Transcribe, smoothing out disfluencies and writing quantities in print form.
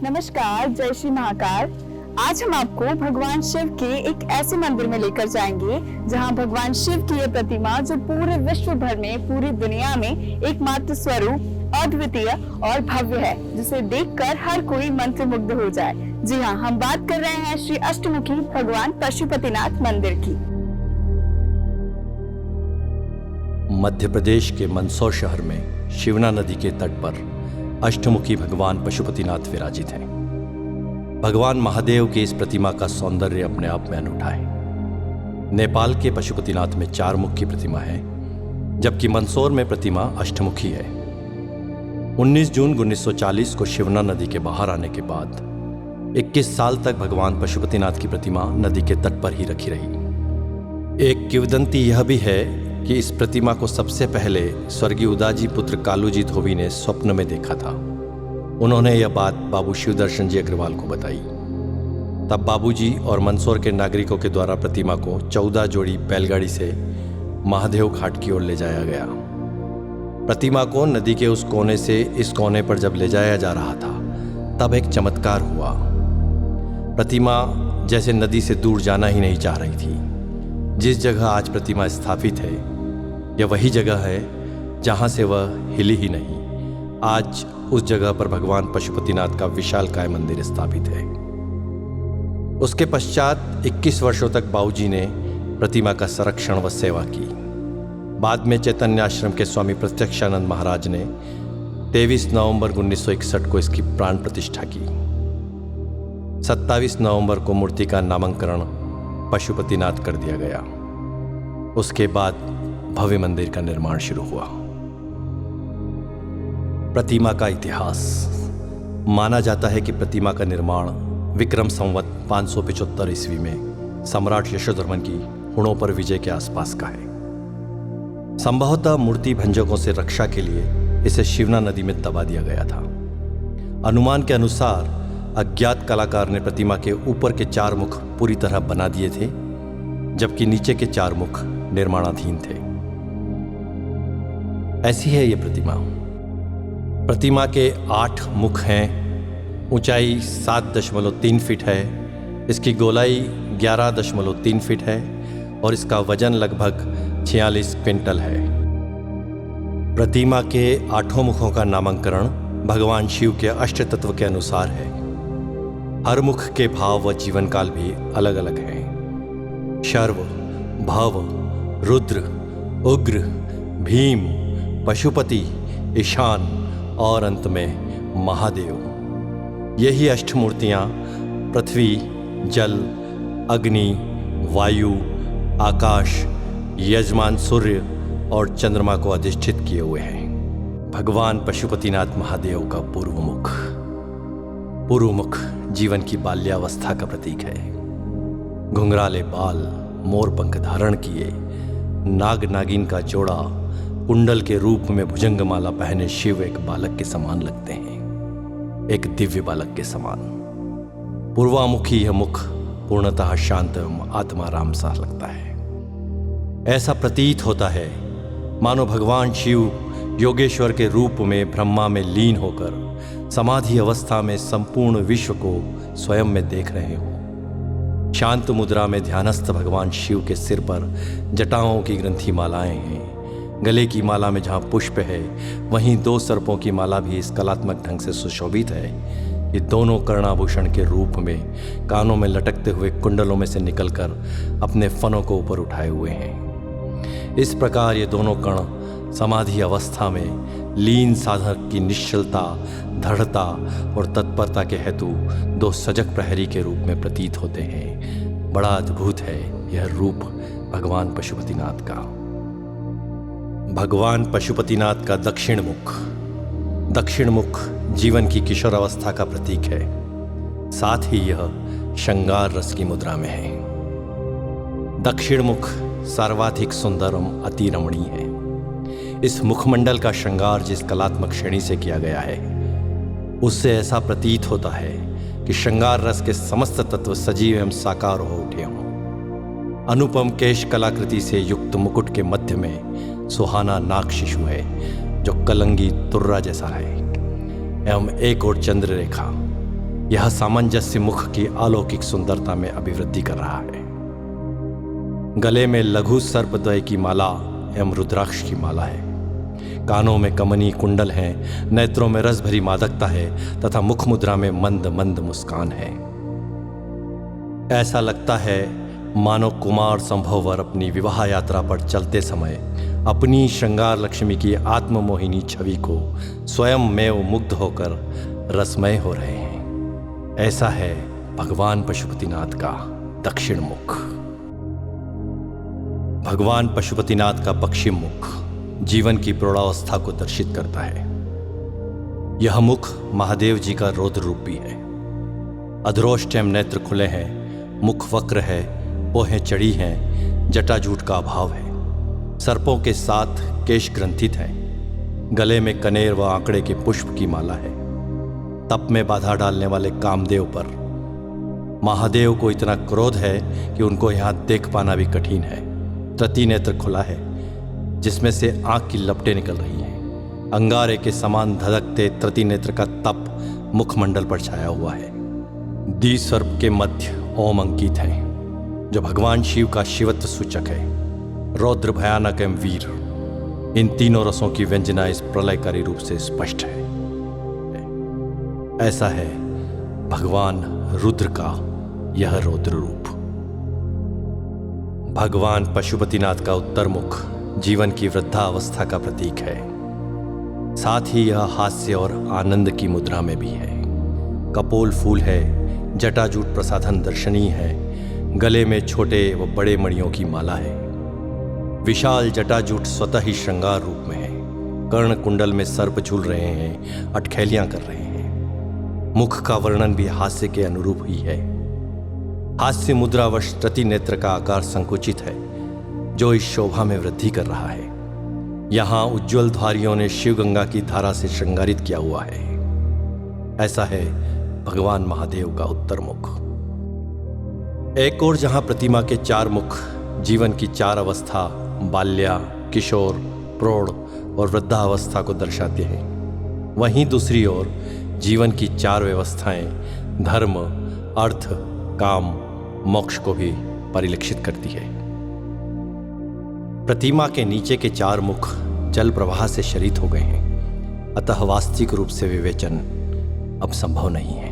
नमस्कार, जय श्री महाकाल। आज हम आपको भगवान शिव के एक ऐसे मंदिर में लेकर जाएंगे जहां भगवान शिव की यह प्रतिमा जो पूरे विश्व भर में, पूरी दुनिया में एकमात्र स्वरूप, अद्वितीय और भव्य है, जिसे देखकर हर कोई मंत्रमुग्ध हो जाए। जी हाँ, हम बात कर रहे हैं श्री अष्टमुखी भगवान पशुपतिनाथ मंदिर की। मध्य प्रदेश के मंदसौर शहर में शिवना नदी के तट पर अष्टमुखी भगवान पशुपतिनाथ विराजित हैं। भगवान महादेव की इस प्रतिमा का सौंदर्य अपने आप में अनूठा है। नेपाल के पशुपतिनाथ में 4 मुख की प्रतिमा है, जबकि मंदसौर में प्रतिमा अष्टमुखी है। 19 जून 1940 को शिवना नदी के बाहर आने के बाद 21 साल तक भगवान पशुपतिनाथ की प्रतिमा नदी के तट पर ही रखी रही। एक किंवदंती यह भी है कि इस प्रतिमा को सबसे पहले स्वर्गीय उदाजी पुत्र कालूजी धोबी ने स्वप्न में देखा था। उन्होंने यह बात बाबू शिवदर्शन जी अग्रवाल को बताई। तब बाबूजी और मंदसौर के नागरिकों के द्वारा प्रतिमा को 14 जोड़ी बैलगाड़ी से महादेव घाट की ओर ले जाया गया। प्रतिमा को नदी के उस कोने से इस कोने पर जब ले जाया जा रहा था, तब एक चमत्कार हुआ। प्रतिमा जैसे नदी से दूर जाना ही नहीं चाह रही थी। जिस जगह आज प्रतिमा स्थापित है, यह वही जगह है जहां से वह हिली ही नहीं। आज उस जगह पर भगवान पशुपतिनाथ का विशालकाय मंदिर स्थापित है। उसके पश्चात 21 वर्षों तक बाबूजी ने प्रतिमा का संरक्षण व सेवा की। बाद में चैतन्य आश्रम के स्वामी प्रत्यक्षानंद महाराज ने 23 नवंबर 1961 को इसकी प्राण प्रतिष्ठा की। 27 नवंबर को मूर्ति का नामकरण पशुपतिनाथ कर दिया गया। उसके बाद भव्य मंदिर का निर्माण शुरू हुआ। प्रतिमा का इतिहास। माना जाता है कि प्रतिमा का निर्माण विक्रम संवत 575 ईस्वी में सम्राट यशोधर्मन की हुणों पर विजय के आसपास का है। संभवतः मूर्ति भंजकों से रक्षा के लिए इसे शिवना नदी में दबा दिया गया था। अनुमान के अनुसार अज्ञात कलाकार ने प्रतिमा के ऊपर के 4 मुख पूरी तरह बना दिए थे, जबकि नीचे के 4 मुख निर्माणाधीन थे। ऐसी है यह प्रतिमा। प्रतिमा के 8 मुख हैं। ऊंचाई 7.3 फीट है। इसकी गोलाई 11.3 फीट है और इसका वजन लगभग 46 क्विंटल है। प्रतिमा के 8 मुखों का नामकरण भगवान शिव के अष्ट तत्व के अनुसार है। हर मुख के भाव व जीवन काल भी अलग अलग हैं। शर्व, भव, रुद्र, उग्र, भीम, पशुपति, ईशान और अंत में महादेव। यही अष्टमूर्तियां पृथ्वी, जल, अग्नि, वायु, आकाश, यजमान सूर्य और चंद्रमा को अधिष्ठित किए हुए हैं। भगवान पशुपतिनाथ महादेव का पूर्व मुख। पूर्व मुख जीवन की बाल्यावस्था का प्रतीक है। घुंघराले बाल, मोर पंख धारण किए, नाग नागिन का जोड़ा, कुंडल के रूप में भुजंगमाला पहने शिव एक बालक के समान लगते हैं, एक दिव्य बालक के समान। पूर्वामुखी यह मुख पूर्णतः शांत एवं आत्माराम सा लगता है। ऐसा प्रतीत होता है मानो भगवान शिव योगेश्वर के रूप में ब्रह्मा में लीन होकर समाधि अवस्था में संपूर्ण विश्व को स्वयं में देख रहे हो। शांत मुद्रा में ध्यानस्थ भगवान शिव के सिर पर जटाओं की ग्रंथि मालाएं हैं। गले की माला में जहाँ पुष्प है, वहीं 2 सर्पों की माला भी इस कलात्मक ढंग से सुशोभित है। ये दोनों कर्णाभूषण के रूप में कानों में लटकते हुए कुंडलों में से निकलकर अपने फनों को ऊपर उठाए हुए हैं। इस प्रकार ये दोनों कण समाधि अवस्था में लीन साधक की निश्चलता, दृढ़ता और तत्परता के हेतु 2 सजग प्रहरी के रूप में प्रतीत होते हैं। बड़ा अद्भुत है यह रूप भगवान पशुपतिनाथ का। भगवान पशुपतिनाथ का दक्षिण मुख। दक्षिण मुख जीवन की किशोर अवस्था का प्रतीक है। साथ ही यह श्रृंगार रस की मुद्रा में है। दक्षिण मुख सर्वाधिक सुंदर एवं अति रमणीय है। इस मुखमंडल का श्रृंगार जिस कलात्मक श्रेणी से किया गया है, उससे ऐसा प्रतीत होता है कि श्रृंगार रस के समस्त तत्व सजीव एवं साकार हो उठे हों। अनुपम केश कलाकृति से युक्त मुकुट के मध्य में सुहाना नाग शिशु है जो कलंगी तुर्रा जैसा है एवं एक और चंद्र रेखा यह सामंजस्य मुख की अलौकिक सुंदरता में अभिवृद्धि कर रहा है। गले में लघु सर्पद्वय की माला एवं रुद्राक्ष की माला है। कानों में कमनी कुंडल हैं, नेत्रों में रस भरी मादकता है तथा मुख मुद्रा में मंद मंद मुस्कान है। ऐसा लगता है मानो कुमार संभववर अपनी विवाह यात्रा पर चलते समय अपनी श्रृंगार लक्ष्मी की आत्ममोहिनी छवि को स्वयं में वो मुग्ध होकर रसमय हो रहे हैं। ऐसा है भगवान पशुपतिनाथ का दक्षिण मुख। भगवान पशुपतिनाथ का पश्चिम मुख जीवन की प्रौढ़ावस्था को दर्शित करता है। यह मुख महादेव जी का रौद्र रूप भी है। अधरोष्टम नेत्र खुले हैं, मुख वक्र है, पोहें चढ़ी हैं, जटाजूट का अभाव है। सर्पों के साथ केश ग्रंथित हैं। गले में कनेर व आंकड़े के पुष्प की माला है। तप में बाधा डालने वाले कामदेव पर महादेव को इतना क्रोध है कि उनको यहां देख पाना भी कठिन है। तृतीय नेत्र खुला है जिसमें से आंख की लपटें निकल रही हैं। अंगारे के समान धधकते तृतीय नेत्र का तप मुखमंडल पर छाया हुआ है। द्विसर्प के मध्य ओम अंकित है जो भगवान शिव का शिवत्व सूचक है। रौद्र, भयानक एवं वीर, इन तीनों रसों की व्यंजना इस प्रलयकारी रूप से स्पष्ट है। ऐसा है भगवान रुद्र का यह रौद्र रूप। भगवान पशुपतिनाथ का उत्तर मुख जीवन की वृद्धावस्था का प्रतीक है। साथ ही यह हास्य और आनंद की मुद्रा में भी है। कपोल फूल है, जटाजूट प्रसाधन दर्शनीय है। गले में छोटे व बड़े मणियों की माला है। विशाल जटाजूट स्वतः ही श्रृंगार रूप में है। कर्ण कुंडल में सर्प झूल रहे हैं, अटखेलियां कर रहे हैं। मुख का वर्णन भी हास्य के अनुरूप ही है। हास्य मुद्रावश तृतीय नेत्र का आकार संकुचित है जो इस शोभा में वृद्धि कर रहा है। यहाँ उज्ज्वल धारियों ने शिवगंगा की धारा से श्रृंगारित किया हुआ है। ऐसा है भगवान महादेव का उत्तर मुख। एक और जहां प्रतिमा के चार मुख जीवन की चार अवस्था बाल्या, किशोर, प्रौढ़ और वृद्धावस्था को दर्शाते हैं, वहीं दूसरी ओर जीवन की चार व्यवस्थाएं धर्म, अर्थ, काम, मोक्ष को भी परिलक्षित करती है। प्रतिमा के नीचे के चार मुख जल प्रवाह से शरीत हो गए हैं, अतः वास्तविक रूप से विवेचन अब संभव नहीं है।